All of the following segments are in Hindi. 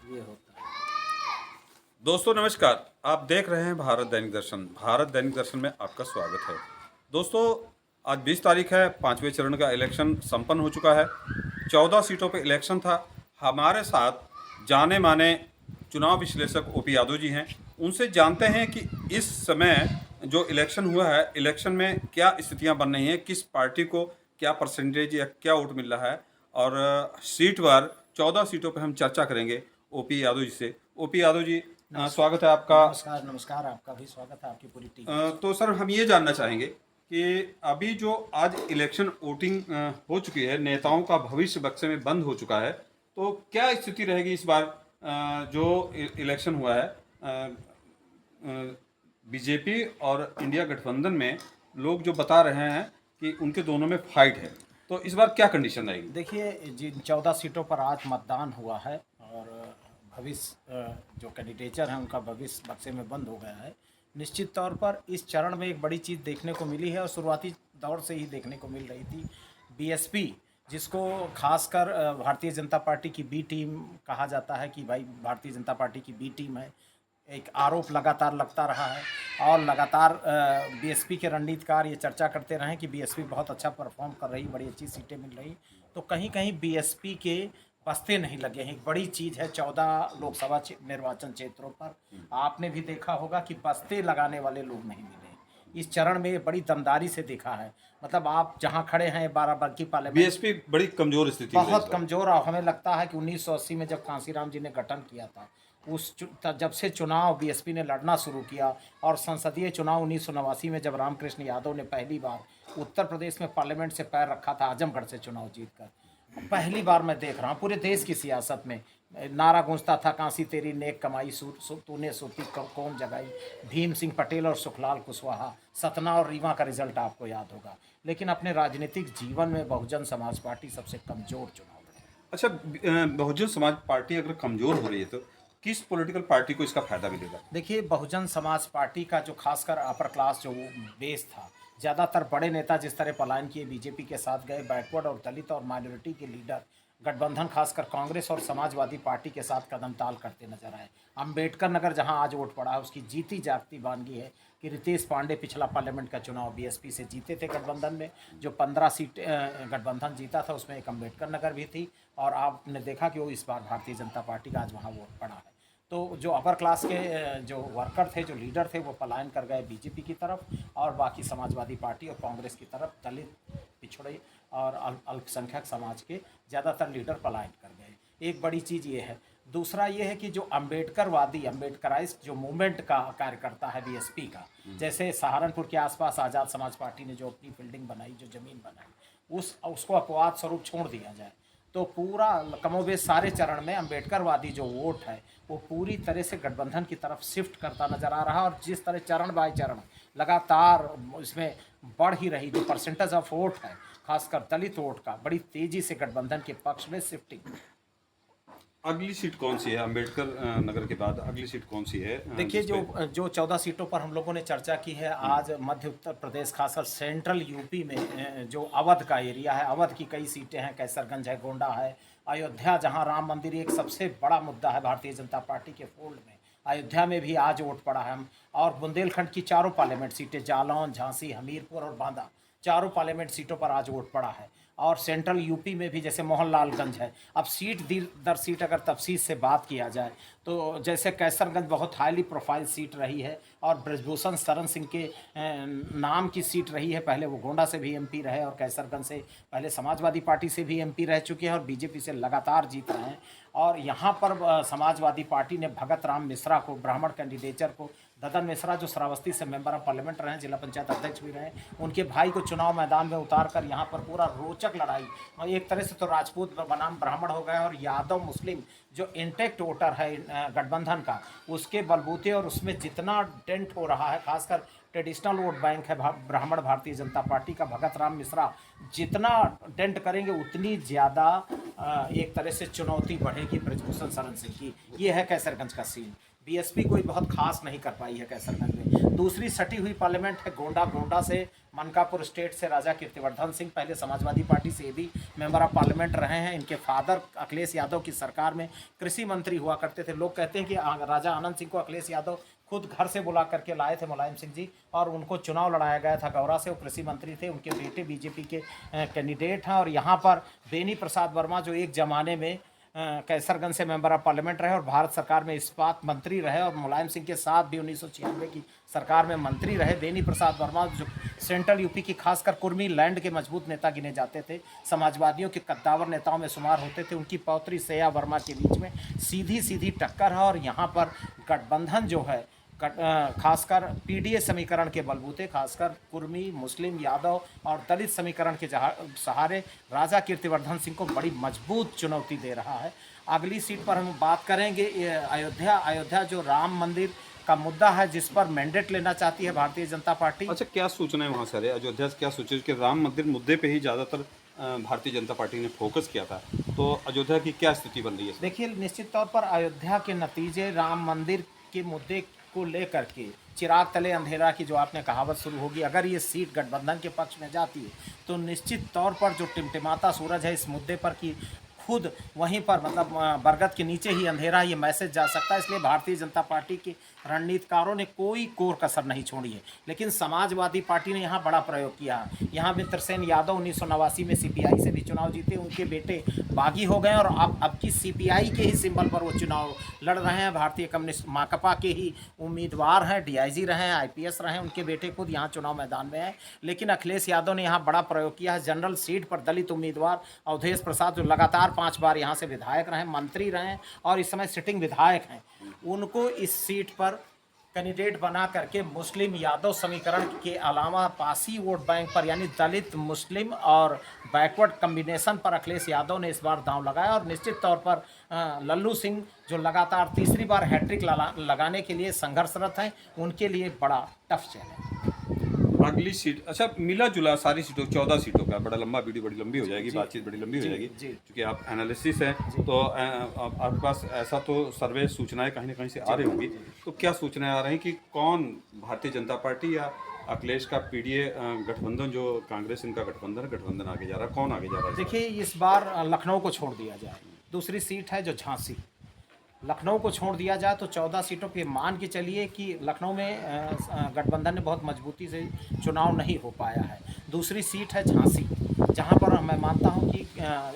ये होता है। दोस्तों नमस्कार। आप देख रहे हैं भारत दैनिक दर्शन। भारत दैनिक दर्शन में आपका स्वागत है। दोस्तों आज 20 तारीख है। 5वें चरण का इलेक्शन संपन्न हो चुका है। 14 सीटों पर इलेक्शन था। हमारे साथ जाने माने चुनाव विश्लेषक ओपी यादव जी हैं। उनसे जानते हैं कि इस समय जो इलेक्शन हुआ है, इलेक्शन में क्या स्थितियां बन रही हैं, किस पार्टी को क्या परसेंटेज या क्या वोट मिल रहा है, और सीट वार 14 सीटों पर हम चर्चा करेंगे ओपी यादव जी से। ओपी यादव जी, स्वागत है आपका। नमस्कार नमस्कार, आपका भी स्वागत है, आपकी पूरी टीम का तो सर हम ये जानना चाहेंगे कि अभी जो आज इलेक्शन वोटिंग हो चुकी है, नेताओं का भविष्य बक्से में बंद हो चुका है, तो क्या स्थिति रहेगी इस बार जो इलेक्शन हुआ है बीजेपी और इंडिया गठबंधन में? लोग जो बता रहे हैं कि उनके दोनों में फाइट है, तो इस बार क्या कंडीशन रहेगी? देखिए, जिन 14 सीटों पर आज मतदान हुआ है और भविष्य जो कैंडिडेचर हैं उनका भविष्य बक्से में बंद हो गया है। निश्चित तौर पर इस चरण में एक बड़ी चीज़ देखने को मिली है और शुरुआती दौर से ही देखने को मिल रही थी। बीएसपी, जिसको खासकर भारतीय जनता पार्टी की बी टीम कहा जाता है कि भाई भारतीय जनता पार्टी की बी टीम है, एक आरोप लगातार लगता रहा है और लगातार बीएसपी के रणनीतिकार ये चर्चा करते रहे कि बीएसपी बहुत अच्छा परफॉर्म कर रही, बड़ी अच्छी सीटें मिल रही, तो कहीं कहीं बीएसपी के बस्ते नहीं लगे हैं। एक बड़ी चीज़ है 14 लोकसभा निर्वाचन क्षेत्रों पर आपने भी देखा होगा कि बस्ते लगाने वाले लोग नहीं मिले। इस चरण में बड़ी दमदारी से देखा है, मतलब आप जहां खड़े हैं बाराबंकी पार्लियामेंट, बीएसपी बड़ी कमजोर स्थिति में है इस बहुत बार। कमज़ोर। और हमें लगता है कि 1980 में जब कांसीराम जी ने गठन किया था, जब से चुनाव बीएसपी ने लड़ना शुरू किया और संसदीय चुनाव 1989 में जब रामकृष्ण यादव ने पहली बार उत्तर प्रदेश में पार्लियामेंट से पैर रखा था, आजमगढ़ से चुनाव जीतकर, पहली बार मैं देख रहा हूँ पूरे देश की सियासत में नारा गूंजता था, कांसी तेरी नेक कमाई, तूने सूती कौम जगाई। भीम सिंह पटेल और सुखलाल कुशवाहा, सतना और रीवा का रिजल्ट आपको याद होगा। लेकिन अपने राजनीतिक जीवन में बहुजन समाज पार्टी सबसे कमज़ोर चुनाव लड़ी। अच्छा, बहुजन समाज पार्टी अगर कमजोर हो रही है तो किस पॉलिटिकल पार्टी को इसका फायदा मिलेगा? देखिए, बहुजन समाज पार्टी का जो खासकर अपर क्लास जो बेस था, ज़्यादातर बड़े नेता जिस तरह पलायन किए बीजेपी के साथ गए, बैकवर्ड और दलित और माइनॉरिटी के लीडर गठबंधन खासकर कांग्रेस और समाजवादी पार्टी के साथ कदम ताल करते नजर आए। अंबेडकर नगर जहां आज वोट पड़ा है, उसकी जीती जागती बानगी है कि रितेश पांडे पिछला पार्लियामेंट का चुनाव बीएसपी से जीते थे गठबंधन में। जो 15 सीट गठबंधन जीता था उसमें एक अंबेडकर नगर भी थी और आपने देखा कि वो इस बार भारतीय जनता पार्टी का आज वहाँ वोट पड़ा है। तो जो अपर क्लास के जो वर्कर थे, जो लीडर थे, वो पलायन कर गए बीजेपी की तरफ और बाकी समाजवादी पार्टी और कांग्रेस की तरफ। दलित, पिछड़े और अल्पसंख्यक समाज के ज़्यादातर लीडर पलायन कर गए। एक बड़ी चीज़ ये है। दूसरा ये है कि जो अम्बेडकरवादी, अम्बेडकराइस्ट जो मूवमेंट का कार्यकर्ता है बीएसपी का, जैसे सहारनपुर के आसपास आज़ाद समाज पार्टी ने जो अपनी फील्डिंग बनाई, जो ज़मीन बनाई, उसको अपवाद स्वरूप छोड़ दिया जाए तो पूरा कमोबेश सारे चरण में अम्बेडकरवादी जो वोट है वो पूरी तरह से गठबंधन की तरफ शिफ्ट करता नजर आ रहा है। और जिस तरह चरण बाय चरण लगातार इसमें बढ़ ही रही जो परसेंटेज ऑफ वोट है, खासकर दलित वोट का, बड़ी तेजी से गठबंधन के पक्ष में शिफ्टिंग। अगली सीट कौन सी है? अंबेडकर नगर के बाद अगली सीट कौन सी है? देखिए, जो 14 सीटों पर हम लोगों ने चर्चा की है, आज मध्य उत्तर प्रदेश खासकर सेंट्रल यूपी में जो अवध का एरिया है, अवध की कई सीटें हैं, कैसरगंज है, गोंडा है, अयोध्या जहां राम मंदिर एक सबसे बड़ा मुद्दा है भारतीय जनता पार्टी के फोल्ड में, अयोध्या में भी आज वोट पड़ा है। और बुंदेलखंड की चारों पार्लियामेंट सीटें, जालौन, झांसी, हमीरपुर और बांदा, चारों पार्लियामेंट सीटों पर आज वोट पड़ा है। और सेंट्रल यूपी में भी जैसे मोहनलालगंज है। अब सीट दर सीट अगर तफसील से बात किया जाए तो जैसे कैसरगंज बहुत हाईली प्रोफाइल सीट रही है और ब्रजभूषण शरण सिंह के नाम की सीट रही है। पहले वो गोंडा से भी एमपी रहे और कैसरगंज से पहले समाजवादी पार्टी से भी एमपी रह चुके हैं और बीजेपी से लगातार जीत रहे हैं। और यहाँ पर समाजवादी पार्टी ने भगत राम मिश्रा को, ब्राह्मण कैंडिडेचर को, ददन मिश्रा जो श्रावस्ती से मेंबर ऑफ पार्लियामेंट रहे, जिला पंचायत अध्यक्ष भी रहे, उनके भाई को चुनाव मैदान में उतार कर यहाँ पर पूरा रोचक लड़ाई, और एक तरह से तो राजपूत बनाम ब्राह्मण हो गए और यादव मुस्लिम जो इंटेक्ट वोटर है गठबंधन का, उसके बलबूते और उसमें जितना डेंट हो रहा है, खासकर ट्रेडिशनल वोट बैंक है ब्राह्मण भारतीय जनता पार्टी का, भगत राम मिश्रा जितना डेंट करेंगे उतनी ज़्यादा एक तरह से चुनौती बढ़ेगी ब्रजभूषण शरण सिंह की। ये है कैसरगंज का सीन। बीएसपी कोई बहुत खास नहीं कर पाई है कैसरगंज में। दूसरी सटी हुई पार्लियामेंट है गोंडा। गोंडा से मनकापुर स्टेट से राजा कीर्तिवर्धन सिंह, पहले समाजवादी पार्टी से भी मेंबर ऑफ पार्लियामेंट रहे हैं। इनके फादर अखिलेश यादव की सरकार में कृषि मंत्री हुआ करते थे। लोग कहते हैं कि राजा आनंद सिंह को अखिलेश यादव खुद घर से बुला करके लाए थे मुलायम सिंह जी, और उनको चुनाव लड़ाया गया था गौरा से। वो कृषि मंत्री थे, उनके बेटे बीजेपी के कैंडिडेट हैं। और यहाँ पर बेनी प्रसाद वर्मा जो एक ज़माने में कैसरगंज से मेंबर ऑफ पार्लियामेंट रहे और भारत सरकार में इस्पात मंत्री रहे, और मुलायम सिंह के साथ भी 1996 की सरकार में मंत्री रहे। बेनी प्रसाद वर्मा जो सेंट्रल यूपी की खासकर कुर्मी लैंड के मजबूत नेता गिने जाते थे, समाजवादियों के कद्दावर नेताओं में शुमार होते थे। उनकी पौत्री सेया वर्मा के बीच में सीधी सीधी टक्कर है, और यहाँ पर गठबंधन जो है खासकर पीडीए समीकरण के बलबूते, खासकर कुर्मी, मुस्लिम, यादव और दलित समीकरण के सहारे राजा कीर्तिवर्धन सिंह को बड़ी मजबूत चुनौती दे रहा है। अगली सीट पर हम बात करेंगे अयोध्या जो राम मंदिर का मुद्दा है, जिस पर मैंडेट लेना चाहती है भारतीय जनता पार्टी। अच्छा, क्या सूचना है वहाँ से? अयोध्या से क्या सूचना कि राम मंदिर मुद्दे पे ही ज़्यादातर भारतीय जनता पार्टी ने फोकस किया था, तो अयोध्या की क्या स्थिति बन रही है? देखिए, निश्चित तौर पर अयोध्या के नतीजे राम मंदिर के मुद्दे को लेकर के चिराग तले अंधेरा की जो आपने कहावत शुरू होगी, अगर ये सीट गठबंधन के पक्ष में जाती है तो निश्चित तौर पर जो टिमटिमाता सूरज है इस मुद्दे पर कि खुद वहीं पर मतलब बरगद के नीचे ही अंधेरा, ये मैसेज जा सकता है। इसलिए भारतीय जनता पार्टी के रणनीतिकारों ने कोई कोर कसर नहीं छोड़ी है। लेकिन समाजवादी पार्टी ने यहाँ बड़ा प्रयोग किया है। यहाँ मित्रसेन यादव 1989 में सीपीआई से भी चुनाव जीते, उनके बेटे बागी हो गए, और अब की सीपीआई के ही सिंबल पर वो चुनाव लड़ रहे हैं। भारतीय कम्युनिस्ट माकपा के ही उम्मीदवार हैं, डीआईजी रहे हैं, आईपीएस रहे हैं, उनके बेटे खुद यहाँ चुनाव मैदान में हैं। लेकिन अखिलेश यादव ने यहाँ बड़ा प्रयोग किया है। जनरल सीट पर दलित उम्मीदवार अवधेश प्रसाद, जो लगातार 5 बार यहाँ से विधायक रहे, मंत्री रहे और इस समय सिटिंग विधायक हैं, उनको इस सीट पर कैंडिडेट बना करके मुस्लिम यादव समीकरण के अलावा पासी वोट बैंक पर, यानी दलित, मुस्लिम और बैकवर्ड कम्बिनेशन पर अखिलेश यादव ने इस बार दांव लगाया। और निश्चित तौर पर लल्लू सिंह जो लगातार तीसरी बार हैट्रिक लगाने के लिए संघर्षरत हैं, उनके लिए बड़ा टफ चैलेंज। अगली सीट, अच्छा, मिला जुला सारी सीटों 14 सीटों का बड़ा लंबा वीडियो, बड़ी लंबी हो जाएगी, बातचीत बड़ी लंबी हो जाएगी, क्योंकि आप एनालिसिस हैं, तो आपके पास ऐसा तो सर्वे सूचनाएं कहीं ना कहीं से आ रही होंगी, तो क्या सूचनाएं आ रही हैं कि कौन भारतीय जनता पार्टी या अखिलेश का पीडीए गठबंधन, जो कांग्रेस इनका गठबंधन आगे जा रहा है, कौन आगे जा रहा है? देखिए, इस बार लखनऊ को छोड़ दिया जाए। दूसरी सीट है जो झांसी, लखनऊ को छोड़ दिया जाए तो 14 सीटों पे मान के चलिए कि लखनऊ में गठबंधन ने बहुत मजबूती से चुनाव नहीं हो पाया है। दूसरी सीट है झांसी, जहां पर मैं मानता हूं कि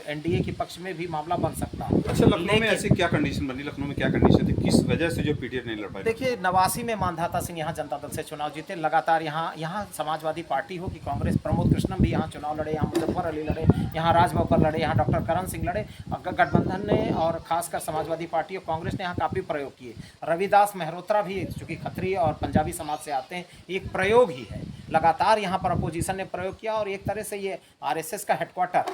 एनडीए के पक्ष में भी मामला बन सकता है। अच्छा, लखनऊ में ऐसी क्या कंडीशन बनी? लखनऊ में क्या कंडीशन थी, किस वजह से जो पीडीए नहीं लड़ पाई? देखिए, 89 में मानधाता सिंह यहाँ जनता दल से चुनाव जीते। लगातार यहाँ समाजवादी पार्टी हो कि कांग्रेस, प्रमोद कृष्णम भी यहाँ चुनाव लड़े, यहाँ मुजफ्फर अली लड़े, यहाँ राजबब्बर लड़े, यहाँ डॉक्टर करण सिंह लड़े। गठबंधन ने और खासकर समाजवादी पार्टी और कांग्रेस ने यहाँ काफ़ी प्रयोग किए। रविदास मेहरोत्रा भी, चूँकि खत्री और पंजाबी समाज से आते हैं, एक प्रयोग ही है। लगातार यहाँ पर अपोजिशन ने प्रयोग किया, और एक तरह से ये आरएसएस का हेडक्वार्टर,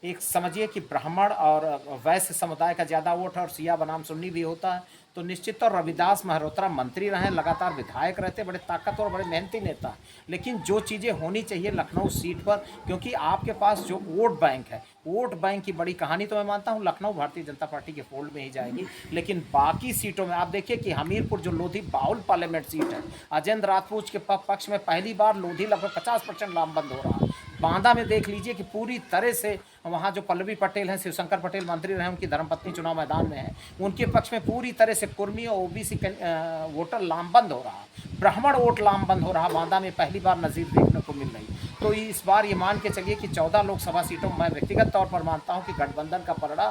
एक समझिए कि ब्राह्मण और वैश्य समुदाय का ज़्यादा वोट है और सिया बनाम सुन्नी भी होता है। तो निश्चित तौर रविदास मेहरोत्रा मंत्री रहे, लगातार विधायक रहते, बड़े ताकतवर और बड़े मेहनती नेता। लेकिन जो चीज़ें होनी चाहिए लखनऊ सीट पर, क्योंकि आपके पास जो वोट बैंक है, वोट बैंक की बड़ी कहानी तो मैं मानता हूँ लखनऊ भारतीय जनता पार्टी के फोल्ड में ही जाएगी। लेकिन बाकी सीटों में आप देखिए कि हमीरपुर जो लोधी बाउल पार्लियामेंट सीट है, अजेंद्र राजपूत के पक्ष में पहली बार लोधी लगभग 50% लामबंद हो रहा है। बांदा में देख लीजिए कि पूरी तरह से वहाँ जो पल्लवी पटेल हैं, शिवशंकर पटेल मंत्री रहे, उनकी धर्मपत्नी चुनाव मैदान में है, उनके पक्ष में पूरी तरह से कुर्मी और ओबीसी वोटर लामबंद हो रहा, ब्राह्मण वोट लामबंद हो रहा। बांदा में पहली बार नज़ीर देखने को मिल रही। तो इस बार ये मान के चलिए कि 14 लोकसभा सीटों में मैं व्यक्तिगत तौर पर मानता हूँ कि गठबंधन का पलड़ा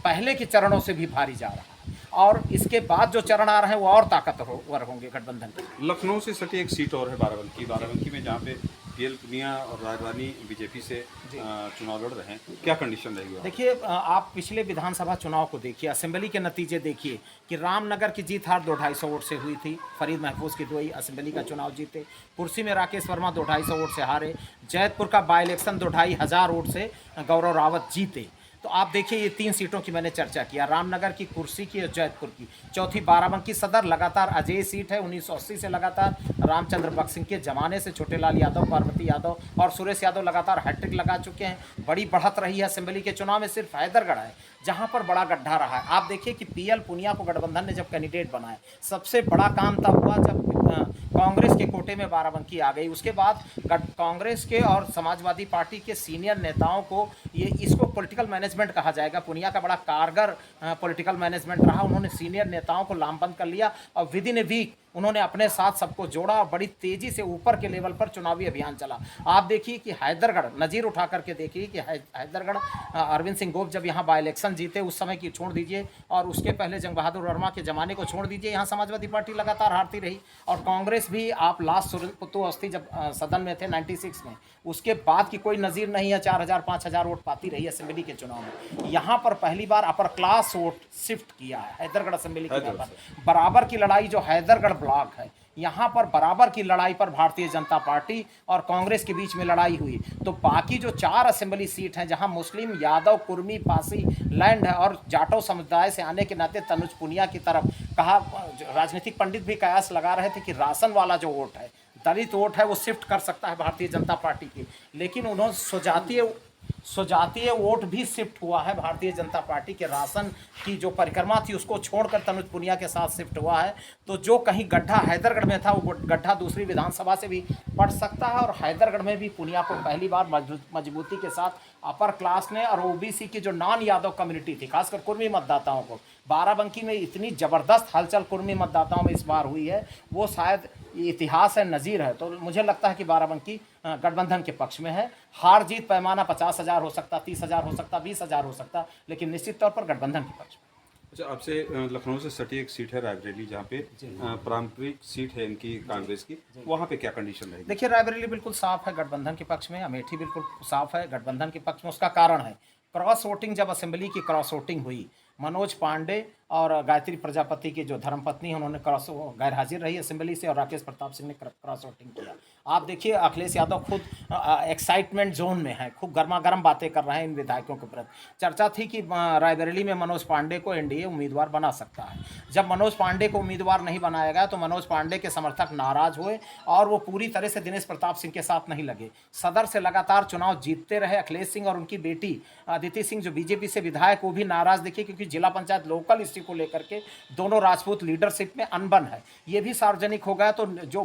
पहले के चरणों से भी भारी जा रहा है, और इसके बाद जो चरण आ रहे हैं वो और ताकतवर होंगे गठबंधन के। लखनऊ से सटी एक सीट और है बाराबंकी में, जहाँ पे पीएल पुनिया और राजवानी बीजेपी से चुनाव लड़ रहे हैं, क्या कंडीशन रहेगी? देखिए, आप पिछले विधानसभा चुनाव को देखिए, असेंबली के नतीजे देखिए कि रामनगर की जीत हार 2-250 वोट से हुई थी। फरीद महफूज की दोई असेंबली का चुनाव जीते। कुर्सी में राकेश वर्मा 2-250 वोट से हारे। जैतपुर का बाई इलेक्शन 2-2,500 वोट से गौरव रावत जीते। तो आप देखिए ये 3 सीटों की मैंने चर्चा किया, रामनगर की, कुर्सी की और जैतपुर की। चौथी बाराबंकी सदर लगातार अजेय सीट है, 1980 से लगातार रामचंद्र बख्सिंग के ज़माने से छोटेलाल यादव, पार्वती यादव और सुरेश यादव लगातार हैट्रिक लगा चुके हैं। बड़ी बढ़त रही है असेंबली के चुनाव में, सिर्फ हैदरगढ़ है जहां पर बड़ा गड्ढा रहा है। आप देखिए कि पीएल पुनिया को गठबंधन ने जब कैंडिडेट बनाया, सबसे बड़ा काम तब हुआ जब कांग्रेस के कोटे में बाराबंकी आ गई। उसके बाद कांग्रेस के और समाजवादी पार्टी के सीनियर नेताओं को ये इसको पॉलिटिकल मैनेजमेंट कहा जाएगा, पुनिया का बड़ा कारगर पॉलिटिकल मैनेजमेंट रहा। उन्होंने सीनियर नेताओं को लामबंद कर लिया और विद इन ए वीक उन्होंने अपने साथ सबको जोड़ा और बड़ी तेजी से ऊपर के लेवल पर चुनावी अभियान चला। आप देखिए कि हैदरगढ़ नज़ीर उठा करके देखिए कि हैदरगढ़ अरविंद सिंह गोप जब यहाँ बाई इलेक्शन जीते उस समय की छोड़ दीजिए, और उसके पहले जंग बहादुर वर्मा के ज़माने को छोड़ दीजिए, यहाँ समाजवादी पार्टी लगातार हारती रही। और कांग्रेस भी आप लास्ट सुरपुत्तु अवस्थी जब सदन में थे 96 में, उसके बाद की कोई नज़ीर नहीं है, 4000 5000 वोट पाती रही असेंबली के चुनाव में। यहाँ पर पहली बार अपर क्लास वोट शिफ्ट किया है हैदरगढ़ असेंबली के पर। बराबर की लड़ाई जो हैदरगढ़ ब्लॉक है, यहाँ पर बराबर की लड़ाई पर भारतीय जनता पार्टी और कांग्रेस के बीच में लड़ाई हुई। तो बाकी जो 4 असेंबली सीट हैं जहाँ मुस्लिम, यादव, कुर्मी, पासी लैंड है और जाटो समुदाय से आने के नाते तनुज पुनिया की तरफ कहा, राजनीतिक पंडित भी कयास लगा रहे थे कि राशन वाला जो वोट है, दलित वोट है, वो शिफ्ट कर सकता है भारतीय जनता पार्टी की। लेकिन उन्होंने स्वजातीय वोट भी शिफ्ट हुआ है भारतीय जनता पार्टी के। राशन की जो परिक्रमा थी उसको छोड़कर तनुज पुनिया के साथ शिफ्ट हुआ है। तो जो कहीं गड्ढा हैदरगढ़ में था वो गड्ढा दूसरी विधानसभा से भी पड़ सकता है, और हैदरगढ़ में भी पुनिया को पहली बार मजबूती के साथ अपर क्लास ने और ओबीसी की जो नॉन यादव कम्युनिटी थी, खासकर कुर्मी मतदाताओं को, बाराबंकी में इतनी ज़बरदस्त हलचल कुर्मी मतदाताओं में इस बार हुई है, वो शायद इतिहास है, नज़ीर है। तो मुझे लगता है कि बाराबंकी गठबंधन के पक्ष में है। हार जीत पैमाना 50,000 हो सकता, 30,000 हो सकता, 20,000 हो सकता, लेकिन निश्चित तौर पर गठबंधन के पक्ष में। अच्छा, आपसे लखनऊ से सटी एक सीट है रायबरेली, जहाँ पे पारंपरिक सीट है इनकी कांग्रेस की, वहाँ पे क्या कंडीशन रहेगी? देखिए रायबरेली बिल्कुल साफ है गठबंधन के पक्ष में, अमेठी बिल्कुल साफ है गठबंधन के पक्ष में। उसका कारण है क्रॉस वोटिंग, जब असेंबली की क्रॉस वोटिंग हुई, मनोज पांडे और गायत्री प्रजापति की जो धर्मपत्नी है उन्होंने गैर हाजिर रही असेंबली से, और राकेश प्रताप सिंह ने क्रॉस वोटिंग किया। आप देखिए अखिलेश यादव खुद एक्साइटमेंट जोन में है, खूब गर्मा गर्म बातें कर रहे हैं इन विधायकों के प्रति। चर्चा थी कि रायबरेली में मनोज पांडे को एनडीए उम्मीदवार बना सकता है। जब मनोज पांडे को उम्मीदवार नहीं बनाया गया तो मनोज पांडे के समर्थक नाराज हुए और वो पूरी तरह से दिनेश प्रताप सिंह के साथ नहीं लगे। सदर से लगातार चुनाव जीतते रहे अखिलेश सिंह, और उनकी बेटी अदिति सिंह जो बीजेपी से विधायक, वो भी नाराज दिखे, क्योंकि जिला पंचायत लोकल इसी को लेकर के दोनों राजपूत लीडरशिप में अनबन है। ये भी सार्वजनिक हो गया। तो जो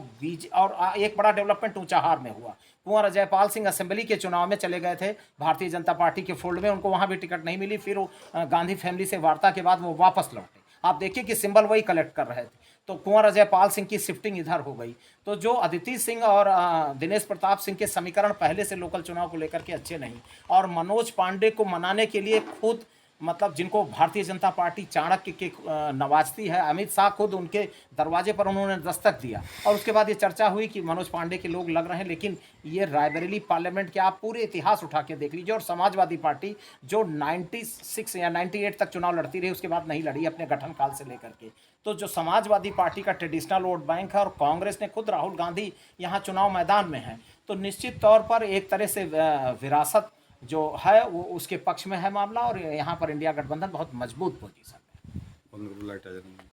और एक बड़ा डेवलपमेंट ऊंचाहार में हुआ, कुंवर अजयपाल सिंह असेंबली के चुनाव में चले गए थे भारतीय जनता पार्टी के फोल्ड में, उनको वहां भी टिकट नहीं मिली। फिर गांधी फैमिली से वार्ता के बाद वो वापस लौटे। आप देखिए कि सिंबल वही कलेक्ट कर रहे थे, तो कुंवर अजयपाल सिंह की शिफ्टिंग इधर हो गई। तो जो अदिति सिंह और दिनेश प्रताप सिंह के समीकरण पहले से लोकल चुनाव को लेकर के अच्छे नहीं, और मनोज पांडे को मनाने के लिए खुद मतलब जिनको भारतीय जनता पार्टी चाणक्य के नवाजती है, अमित शाह खुद उनके दरवाजे पर उन्होंने दस्तक दिया। और उसके बाद ये चर्चा हुई कि मनोज पांडे के लोग लग रहे हैं, लेकिन ये रायबरेली पार्लियामेंट के आप पूरे इतिहास उठा के देख लीजिए। और समाजवादी पार्टी जो 96 या 98 तक चुनाव लड़ती रही, उसके बाद नहीं लड़ी अपने गठन काल से लेकर के। तो जो समाजवादी पार्टी का ट्रेडिशनल वोट बैंक है, और कांग्रेस ने खुद राहुल गांधी यहाँ चुनाव मैदान में है, तो निश्चित तौर पर एक तरह से विरासत जो है वो उसके पक्ष में है मामला। और यहाँ पर इंडिया गठबंधन बहुत मजबूत पोजीशन है।